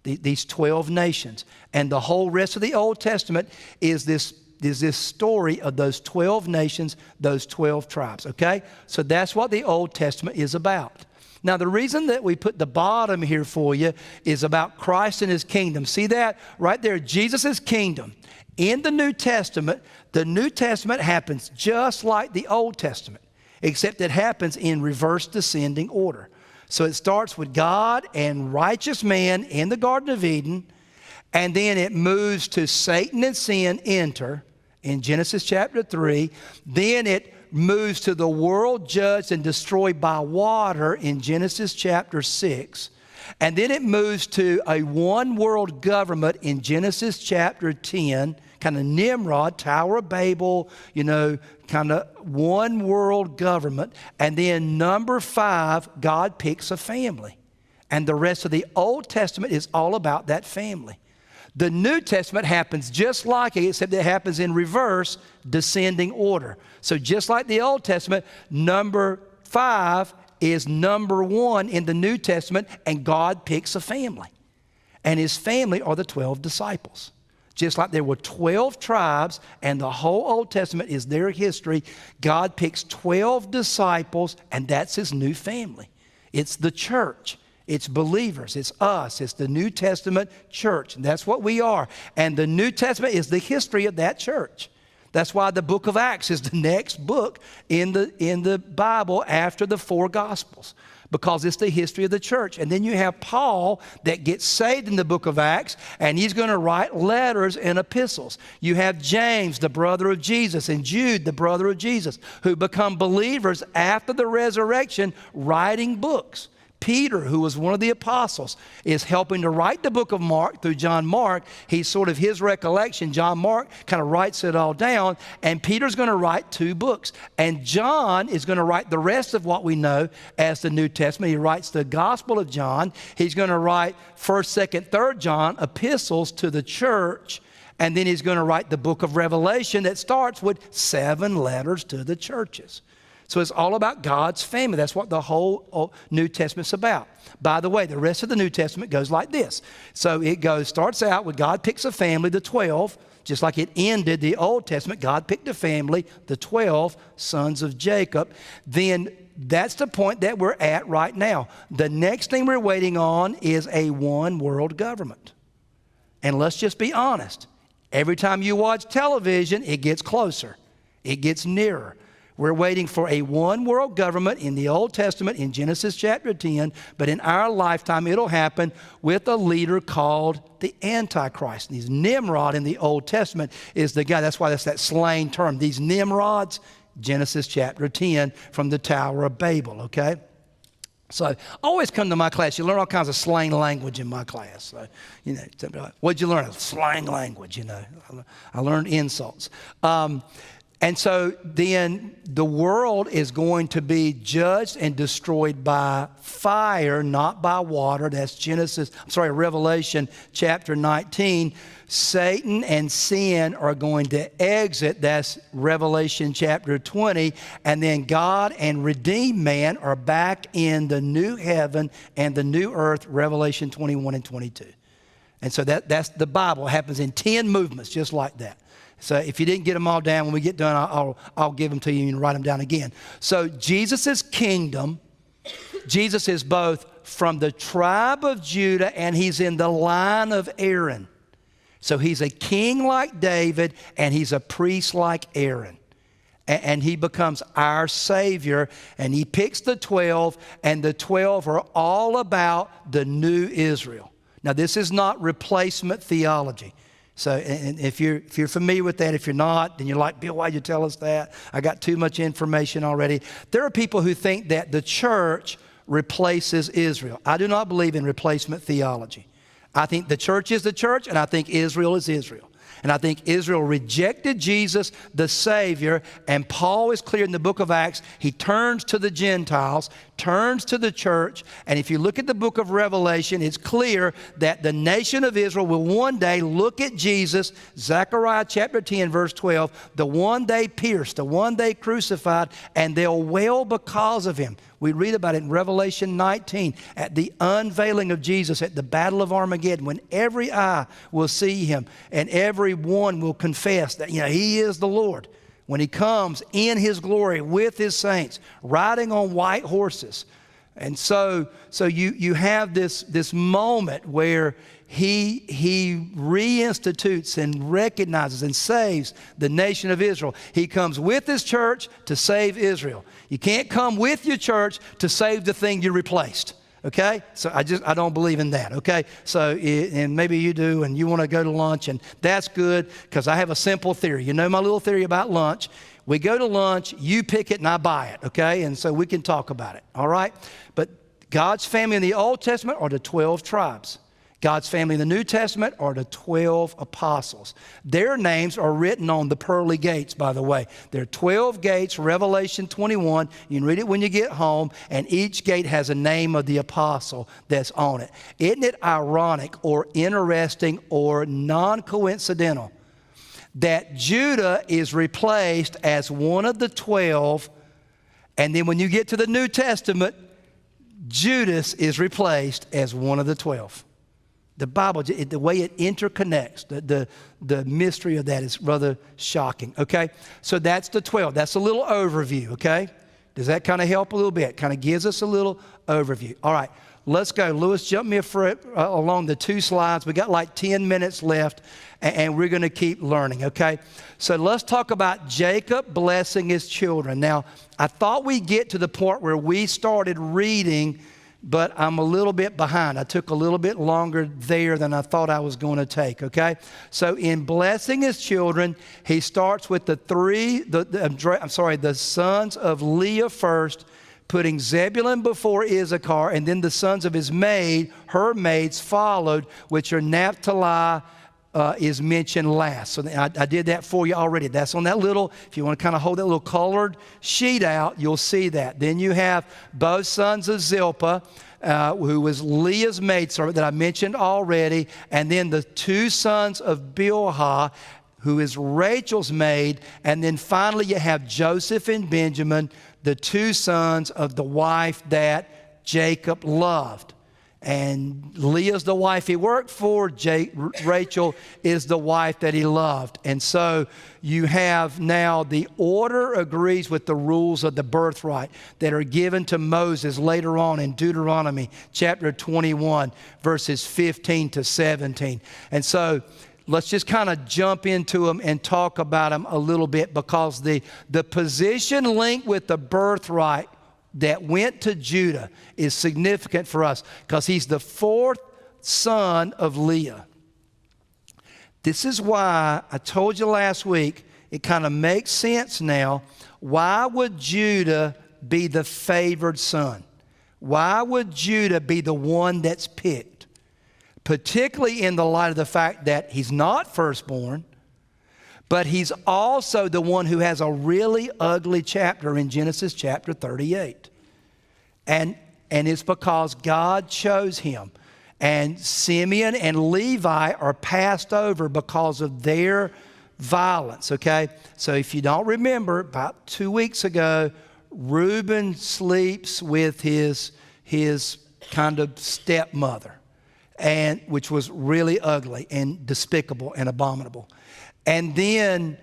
these 12 nations. And the whole rest of the Old Testament is this story of those 12 nations, those 12 tribes, okay? So that's what the Old Testament is about. Now, the reason that we put the bottom here for you is about Christ and his kingdom. See that right there, Jesus' kingdom. In the New Testament happens just like the Old Testament, except it happens in reverse descending order. So it starts with God and righteous man in the Garden of Eden, and then it moves to Satan and sin enter in Genesis chapter 3. Then it moves to the world judged and destroyed by water in Genesis chapter 6. And then it moves to a one world government in Genesis chapter 10, kind of Nimrod, Tower of Babel, kind of one world government. And then number 5, God picks a family. And the rest of the Old Testament is all about that family. The New Testament happens just like it, except it happens in reverse descending order. So just like the Old Testament, number 5 is number 1 in the New Testament, and God picks a family. And his family are the 12 disciples. Just like there were 12 tribes and the whole Old Testament is their history, God picks 12 disciples, and that's his new family. It's the church. It's believers. It's us. It's the New Testament church. And that's what we are. And the New Testament is the history of that church. That's why the book of Acts is the next book in the Bible after the 4 Gospels, because it's the history of the church. And then you have Paul that gets saved in the book of Acts, and he's going to write letters and epistles. You have James, the brother of Jesus, and Jude, the brother of Jesus, who become believers after the resurrection, writing books. Peter, who was one of the apostles, is helping to write the book of Mark through John Mark. He's sort of his recollection. John Mark kind of writes it all down, and Peter's going to write 2 books. And John is going to write the rest of what we know as the New Testament. He writes the Gospel of John. He's going to write 1st, 2nd, 3rd John, epistles to the church. And then he's going to write the book of Revelation that starts with 7 letters to the churches. So it's all about God's family. That's what the whole New Testament's about. By the way, the rest of the New Testament goes like this. So it starts out with God picks a family, the 12, just like it ended the Old Testament. God picked a family, the 12 sons of Jacob. Then that's the point that we're at right now. The next thing we're waiting on is a one world government. And let's just be honest. Every time you watch television, it gets closer. It gets nearer. We're waiting for a one world government in the Old Testament in Genesis chapter 10, but in our lifetime it'll happen with a leader called the Antichrist. These Nimrod in the Old Testament is the guy, that's why that's that slang term. These Nimrods, Genesis chapter 10 from the Tower of Babel, okay? So always come to my class. You learn all kinds of slang language in my class. So, what'd you learn? Slang language, I learned insults. And so then the world is going to be judged and destroyed by fire, not by water. That's Revelation chapter 19. Satan and sin are going to exit. That's Revelation chapter 20. And then God and redeemed man are back in the new heaven and the new earth, Revelation 21 and 22. And so that's the Bible. It happens in 10 movements, just like that. So if you didn't get them all down, when we get done, I'll give them to you and write them down again. So Jesus' kingdom, Jesus is both from the tribe of Judah and he's in the line of Aaron. So he's a king like David and he's a priest like Aaron. And he becomes our Savior, and he picks the 12, and the 12 are all about the new Israel. Now, this is not replacement theology. So and if you're familiar with that, if you're not, then you're like, Bill, why'd you tell us that? I got too much information already. There are people who think that the church replaces Israel. I do not believe in replacement theology. I think the church is the church, and I think Israel is Israel. And I think Israel rejected Jesus, the Savior, and Paul is clear in the book of Acts. He turns to the Gentiles, turns to the church. And if you look at the book of Revelation, it's clear that the nation of Israel will one day look at Jesus, Zechariah chapter 10, verse 12, the one they pierced, the one they crucified, and they'll wail because of him. We read about it in Revelation 19 at the unveiling of Jesus at the Battle of Armageddon, when every eye will see him and every one will confess that, he is the Lord. When he comes in his glory with his saints, riding on white horses. And so you have this moment where he reinstitutes and recognizes and saves the nation of Israel. He comes with his church to save Israel. You can't come with your church to save the thing you replaced. Okay? So I don't believe in that. Okay? So, and maybe you do, and you want to go to lunch, and that's good, because I have a simple theory. You know my little theory about lunch. We go to lunch, you pick it, and I buy it. Okay? And so we can talk about it. All right? But God's family in the Old Testament are the 12 tribes. God's family in the New Testament are the 12 apostles. Their names are written on the pearly gates, by the way. There are 12 gates, Revelation 21. You can read it when you get home, and each gate has a name of the apostle that's on it. Isn't it ironic or interesting or non-coincidental that Judah is replaced as one of the 12, and then when you get to the New Testament, Judas is replaced as one of the 12? The Bible, the way it interconnects, the mystery of that is rather shocking, okay? So that's the 12. That's a little overview, okay? Does that kind of help a little bit? Kind of gives us a little overview. All right, let's go. Lewis, jump me along the 2 slides. We got like 10 minutes left, and we're going to keep learning, okay? So let's talk about Jacob blessing his children. Now, I thought we'd get to the point where we started reading, but I'm a little bit behind. I took a little bit longer there than I thought I was going to take, okay? So in blessing his children, he starts with the sons of Leah first, putting Zebulun before Issachar, and then the sons of his maid, her maids followed, which are Naphtali, is mentioned last. So I did that for you already. That's on that little, if you want to kind of hold that little colored sheet out, you'll see that. Then you have both sons of Zilpah, who was Leah's maidservant that I mentioned already, and then the 2 sons of Bilhah, who is Rachel's maid, and then finally you have Joseph and Benjamin, the 2 sons of the wife that Jacob loved. And Leah's the wife he worked for. Rachel is the wife that he loved. And so you have now the order agrees with the rules of the birthright that are given to Moses later on in Deuteronomy chapter 21, verses 15 to 17. And so let's just kind of jump into them and talk about them a little bit, because the position linked with the birthright that went to Judah is significant for us, because he's the 4th son of Leah. This is why I told you last week, it kind of makes sense now. Why would Judah be the favored son? Why would Judah be the one that's picked? Particularly in the light of the fact that he's not firstborn, but he's also the one who has a really ugly chapter in Genesis chapter 38. And it's because God chose him. And Simeon and Levi are passed over because of their violence, okay? So if you don't remember, about 2 weeks ago, Reuben sleeps with his kind of stepmother, and which was really ugly and despicable and abominable. And then,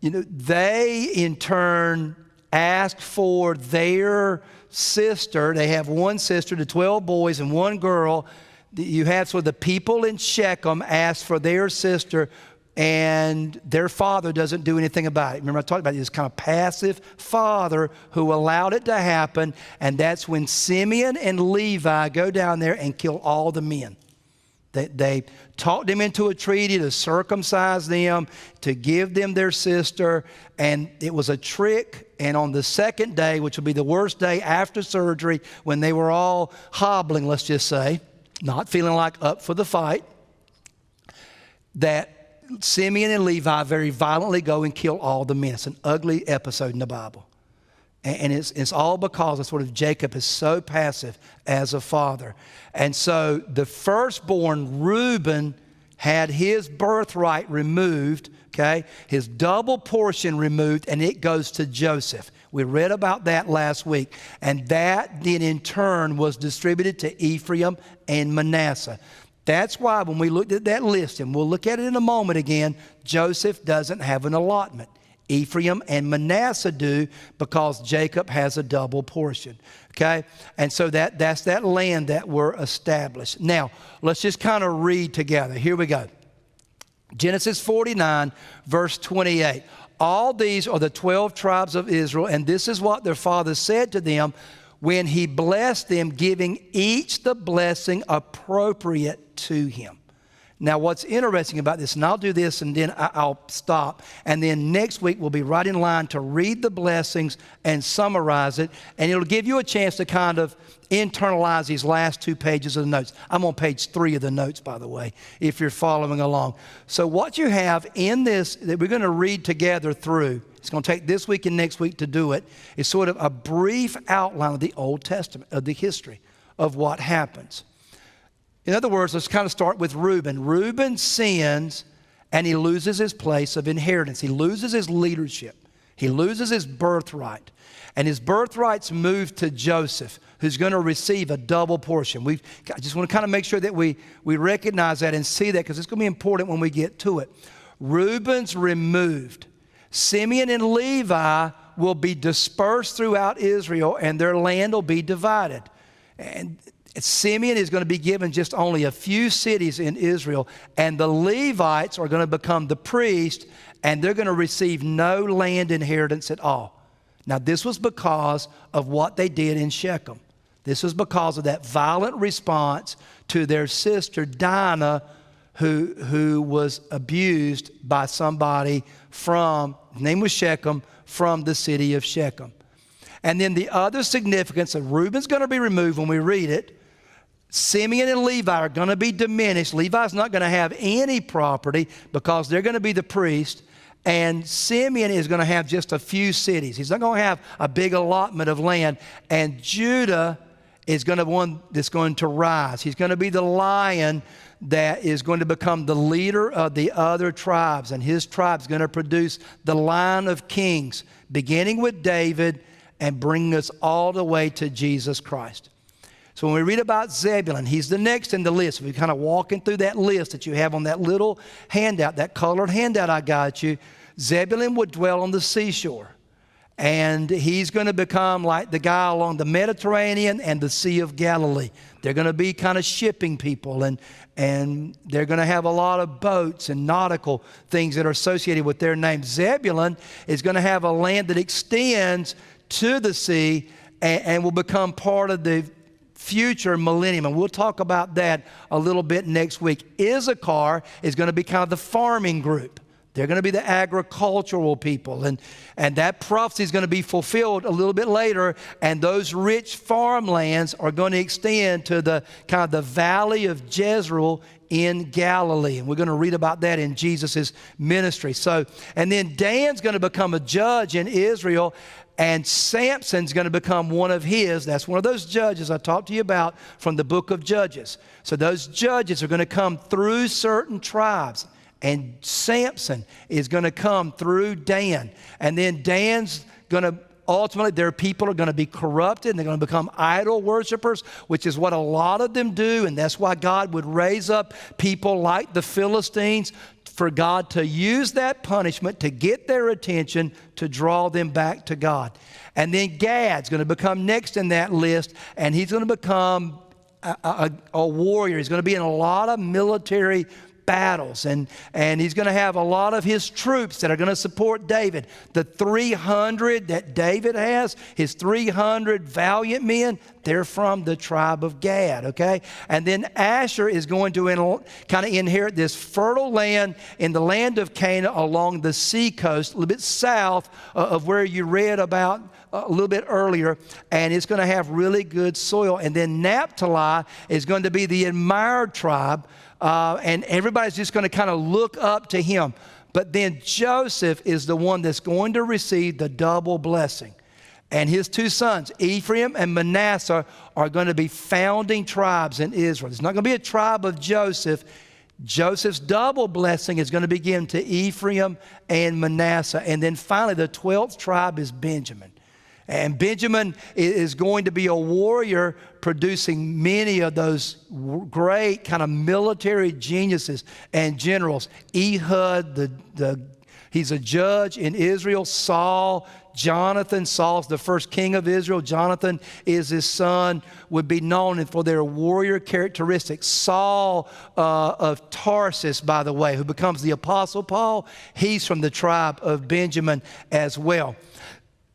they in turn asked for their sister. They have one sister, the 12 boys and one girl. You have, so the people in Shechem asked for their sister, and their father doesn't do anything about it. Remember, I talked about this kind of passive father who allowed it to happen, and that's when Simeon and Levi go down there and kill all the men. They talked them into a treaty to circumcise them, to give them their sister, and it was a trick. And on the second day, which would be the worst day after surgery, when they were all hobbling, let's just say, not feeling like up for the fight, that Simeon and Levi very violently go and kill all the men. It's an ugly episode in the Bible. And it's all because of sort of Jacob is so passive as a father. And so the firstborn, Reuben, had his birthright removed, okay? His double portion removed, and it goes to Joseph. We read about that last week. And that then in turn was distributed to Ephraim and Manasseh. That's why when we looked at that list, and we'll look at it in a moment again, Joseph doesn't have an allotment. Ephraim and Manasseh do, because Jacob has a double portion, okay? And so that's that land that were established. Now, let's just kind of read together. Here we go. Genesis 49, verse 28. All these are the 12 tribes of Israel, and this is what their father said to them when he blessed them, giving each the blessing appropriate to him. Now, what's interesting about this, and I'll do this and then I'll stop, and then next week we'll be right in line to read the blessings and summarize it, and it'll give you a chance to kind of internalize these last 2 pages of the notes. I'm on page 3 of the notes, by the way, if you're following along. So what you have in this that we're going to read together through, it's going to take this week and next week to do it, is sort of a brief outline of the Old Testament, of the history of what happens. In other words, let's kind of start with Reuben. Reuben sins and he loses his place of inheritance. He loses his leadership. He loses his birthright. And his birthright's moved to Joseph, who's going to receive a double portion. I just want to kind of make sure that we recognize that and see that, because it's going to be important when we get to it. Reuben's removed. Simeon and Levi will be dispersed throughout Israel, and their land will be divided. And Simeon is going to be given just only a few cities in Israel, and the Levites are going to become the priests, and they're going to receive no land inheritance at all. Now, this was because of what they did in Shechem. This was because of that violent response to their sister Dinah, who was abused by somebody from, his name was Shechem, from the city of Shechem. And then the other significance of Reuben's going to be removed when we read it. Simeon and Levi are going to be diminished. Levi's not going to have any property because they're going to be the priest. And Simeon is going to have just a few cities. He's not going to have a big allotment of land. And Judah is going to be one that's going to rise. He's going to be the lion that is going to become the leader of the other tribes. And his tribe's going to produce the line of kings, beginning with David and bringing us all the way to Jesus Christ. So when we read about Zebulun, he's the next in the list. We're kind of walking through that list that you have on that little handout, that colored handout I got you. Zebulun would dwell on the seashore. And he's going to become like the guy along the Mediterranean and the Sea of Galilee. They're going to be kind of shipping people, and they're going to have a lot of boats and nautical things that are associated with their name. Zebulun is going to have a land that extends to the sea and will become part of the future millennium, and we'll talk about that a little bit next week. Issachar is going to be kind of the farming group. They're going to be the agricultural people, and that prophecy is going to be fulfilled a little bit later, and those rich farmlands are going to extend to the kind of the valley of Jezreel in Galilee, and we're going to read about that in Jesus' ministry. So, and then Dan's going to become a judge in Israel, and Samson's going to become one of his. That's one of those judges I talked to you about from the book of Judges. So those judges are going to come through certain tribes. And Samson is going to come through Dan. And then Dan's going to, ultimately, their people are going to be corrupted and they're going to become idol worshipers, which is what a lot of them do. And that's why God would raise up people like the Philistines for God to use that punishment to get their attention, to draw them back to God. And then Gad's going to become next in that list, and he's going to become a warrior. He's going to be in a lot of military battles, and he's going to have a lot of his troops that are going to support David. The 300 that David has, his 300 valiant men, they're from the tribe of Gad, okay? And then Asher is going to kind of inherit this fertile land in the land of Canaan along the sea coast, a little bit south of where you read about a little bit earlier, and it's going to have really good soil. And then Naphtali is going to be the admired tribe, and everybody's just going to kind of look up to him. But then Joseph is the one that's going to receive the double blessing. And his two sons, Ephraim and Manasseh, are going to be founding tribes in Israel. It's not going to be a tribe of Joseph. Joseph's double blessing is going to begin to Ephraim and Manasseh. And then finally, the 12th tribe is Benjamin. And Benjamin is going to be a warrior, producing many of those great kind of military geniuses and generals. Ehud, he's a judge in Israel. Saul, Jonathan, Saul's the first king of Israel. Jonathan is his son, would be known for their warrior characteristics. Saul of Tarsus, by the way, who becomes the Apostle Paul, he's from the tribe of Benjamin as well.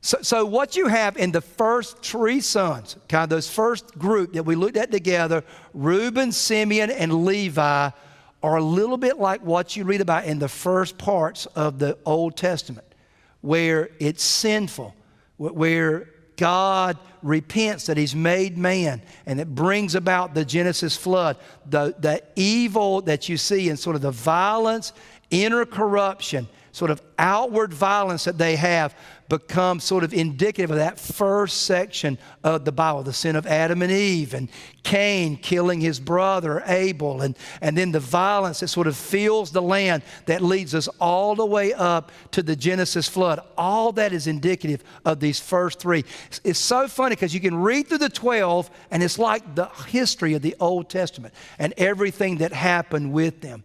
So what you have in the first three sons, kind of those first group that we looked at together, Reuben, Simeon, and Levi, are a little bit like what you read about in the first parts of the Old Testament, where it's sinful, where God repents that he's made man, and it brings about the Genesis flood. The evil that you see in sort of the violence, inner corruption, sort of outward violence that they have becomes sort of indicative of that first section of the Bible, the sin of Adam and Eve, and Cain killing his brother Abel, and then the violence that sort of fills the land that leads us all the way up to the Genesis flood. All that is indicative of these first three. It's so funny because you can read through the 12 and it's like the history of the Old Testament and everything that happened with them.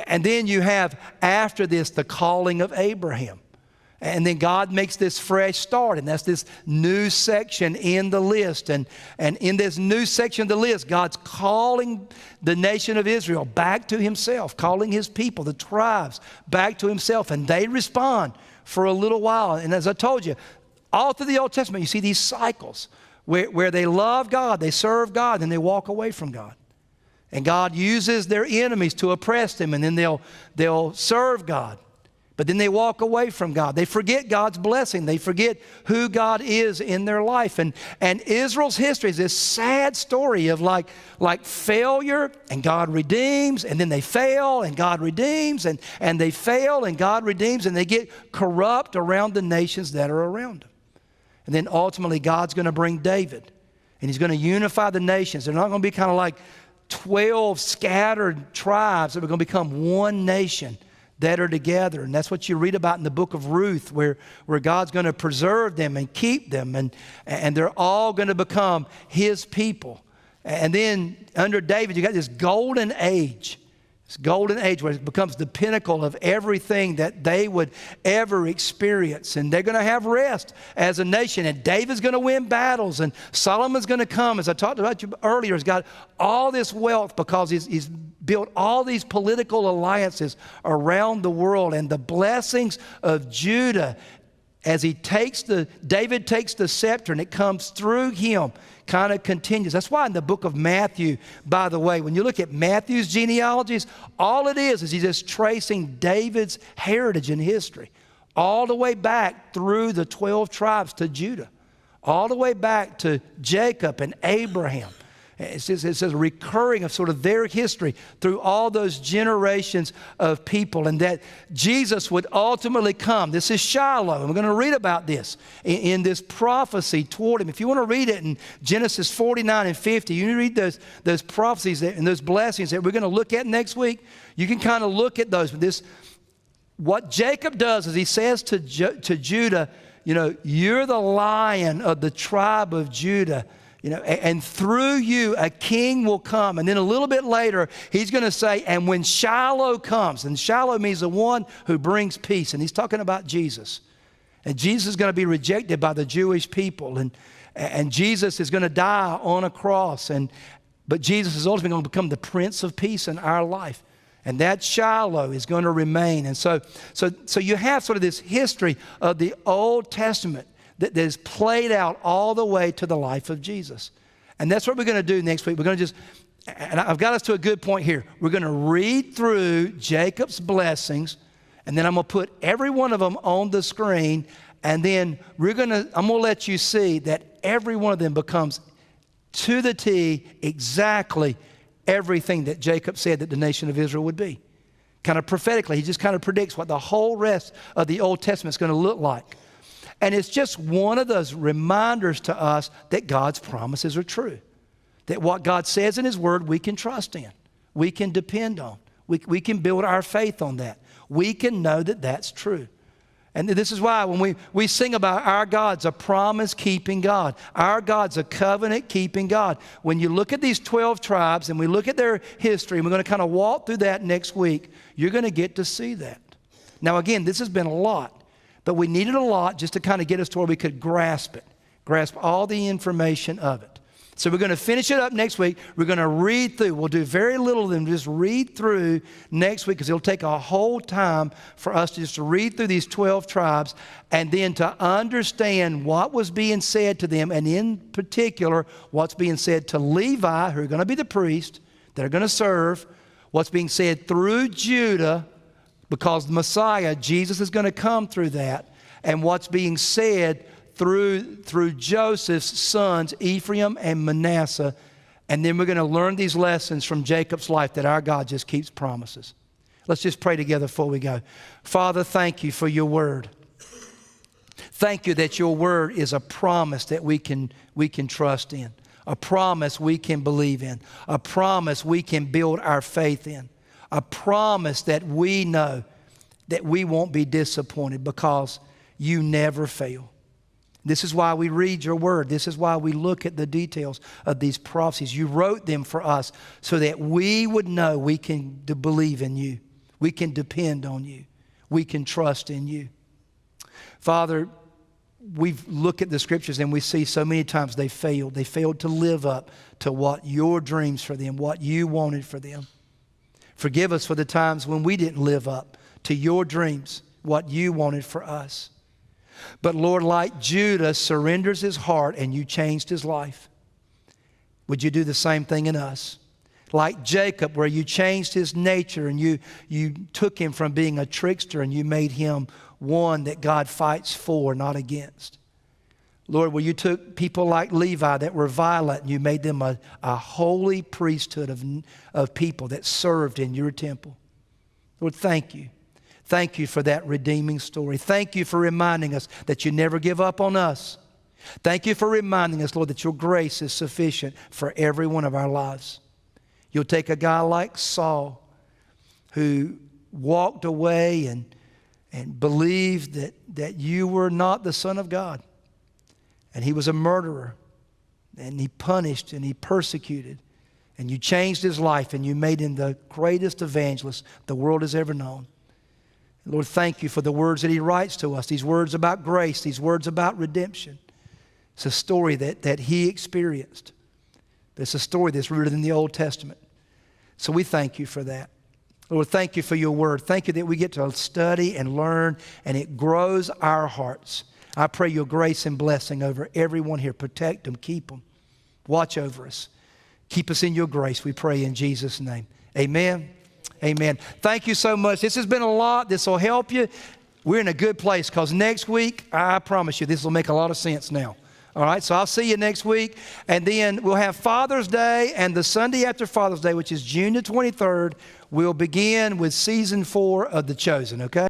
And then you have, after this, the calling of Abraham. And then God makes this fresh start, and that's this new section in the list. And in this new section of the list, God's calling the nation of Israel back to himself, calling his people, the tribes, back to himself. And they respond for a little while. And as I told you, all through the Old Testament, you see these cycles where they love God, they serve God, and they walk away from God. And God uses their enemies to oppress them, and then they'll serve God. But then they walk away from God. They forget God's blessing. They forget who God is in their life. And Israel's history is this sad story of like failure, and God redeems, and then they fail, and God redeems, and they fail, and God redeems, and they get corrupt around the nations that are around them. And then ultimately God's going to bring David, and he's going to unify the nations. They're not going to be kind of like 12 scattered tribes that are going to become one nation that are together. And that's what you read about in the book of Ruth, where God's going to preserve them and keep them, and they're all going to become his people. And then under David, you got this golden age. This golden age where it becomes the pinnacle of everything that they would ever experience. And they're going to have rest as a nation. And David's going to win battles. And Solomon's going to come, as I talked about you earlier, has got all this wealth because he's built all these political alliances around the world. And the blessings of Judah, as David takes the scepter and it comes through him, kind of continues. That's why in the book of Matthew, by the way, when you look at Matthew's genealogies, all it is he's just tracing David's heritage in history, all the way back through the 12 tribes to Judah, all the way back to Jacob and Abraham. It says a recurring of sort of their history through all those generations of people, and that Jesus would ultimately come. This is Shiloh, and we're going to read about this in this prophecy toward him. If you want to read it in Genesis 49 and 50, you need to read those prophecies and those blessings that we're going to look at next week. You can kind of look at those. But what Jacob does is he says to Judah, you're the lion of the tribe of Judah. And through you a king will come. And then a little bit later, he's going to say, and when Shiloh comes, and Shiloh means the one who brings peace. And he's talking about Jesus. And Jesus is going to be rejected by the Jewish people. And Jesus is going to die on a cross. But Jesus is ultimately going to become the Prince of Peace in our life. And that Shiloh is going to remain. And so you have sort of this history of the Old Testament that is played out all the way to the life of Jesus. And that's what we're going to do next week. We're going to and I've got us to a good point here. We're going to read through Jacob's blessings, and then I'm going to put every one of them on the screen, and then I'm going to let you see that every one of them becomes to the T exactly everything that Jacob said that the nation of Israel would be. Kind of prophetically, he just kind of predicts what the whole rest of the Old Testament is going to look like. And it's just one of those reminders to us that God's promises are true. That what God says in His Word, we can trust in. We can depend on. We can build our faith on that. We can know that that's true. And this is why when we sing about our God's a promise-keeping God. Our God's a covenant-keeping God. When you look at these 12 tribes and we look at their history, and we're going to kind of walk through that next week, you're going to get to see that. Now again, this has been a lot, but we needed a lot just to kind of get us to where we could grasp it, grasp all the information of it. So we're going to finish it up next week. We're going to read through. We'll do very little of them. Just read through next week, because it'll take a whole time for us to just read through these 12 tribes and then to understand what was being said to them, and in particular, what's being said to Levi, who are going to be the priests that are going to serve, what's being said through Judah, because the Messiah, Jesus, is going to come through that, and what's being said through Joseph's sons, Ephraim and Manasseh. And then we're going to learn these lessons from Jacob's life that our God just keeps promises. Let's just pray together before we go. Father, thank you for your word. Thank you that your word is a promise that we can trust in, a promise we can believe in, a promise we can build our faith in, a promise that we know that we won't be disappointed because you never fail. This is why we read your word. This is why we look at the details of these prophecies. You wrote them for us so that we would know we can believe in you. We can depend on you. We can trust in you. Father, we've looked at the scriptures and we see so many times they failed. They failed to live up to what your dreams for them, what you wanted for them. Forgive us for the times when we didn't live up to your dreams, what you wanted for us. But Lord, like Judah surrenders his heart and you changed his life, would you do the same thing in us? Like Jacob, where you changed his nature and you took him from being a trickster and you made him one that God fights for, not against. Lord, where you took people like Levi that were violent and you made them a holy priesthood of people that served in your temple. Lord, thank you. Thank you for that redeeming story. Thank you for reminding us that you never give up on us. Thank you for reminding us, Lord, that your grace is sufficient for every one of our lives. You'll take a guy like Saul, who walked away and believed that you were not the Son of God. And he was a murderer. And he punished and he persecuted. And you changed his life and you made him the greatest evangelist the world has ever known. Lord, thank you for the words that he writes to us, these words about grace, these words about redemption. It's a story that he experienced. But it's a story that's rooted in the Old Testament. So we thank you for that. Lord, thank you for your word. Thank you that we get to study and learn, and it grows our hearts. I pray your grace and blessing over everyone here. Protect them, keep them, watch over us. Keep us in your grace, we pray in Jesus' name. Amen. Amen. Thank you so much. This has been a lot. This will help you. We're in a good place because next week, I promise you, this will make a lot of sense now. All right, so I'll see you next week. And then we'll have Father's Day, and the Sunday after Father's Day, which is June the 23rd, we'll begin with season 4 of The Chosen, okay?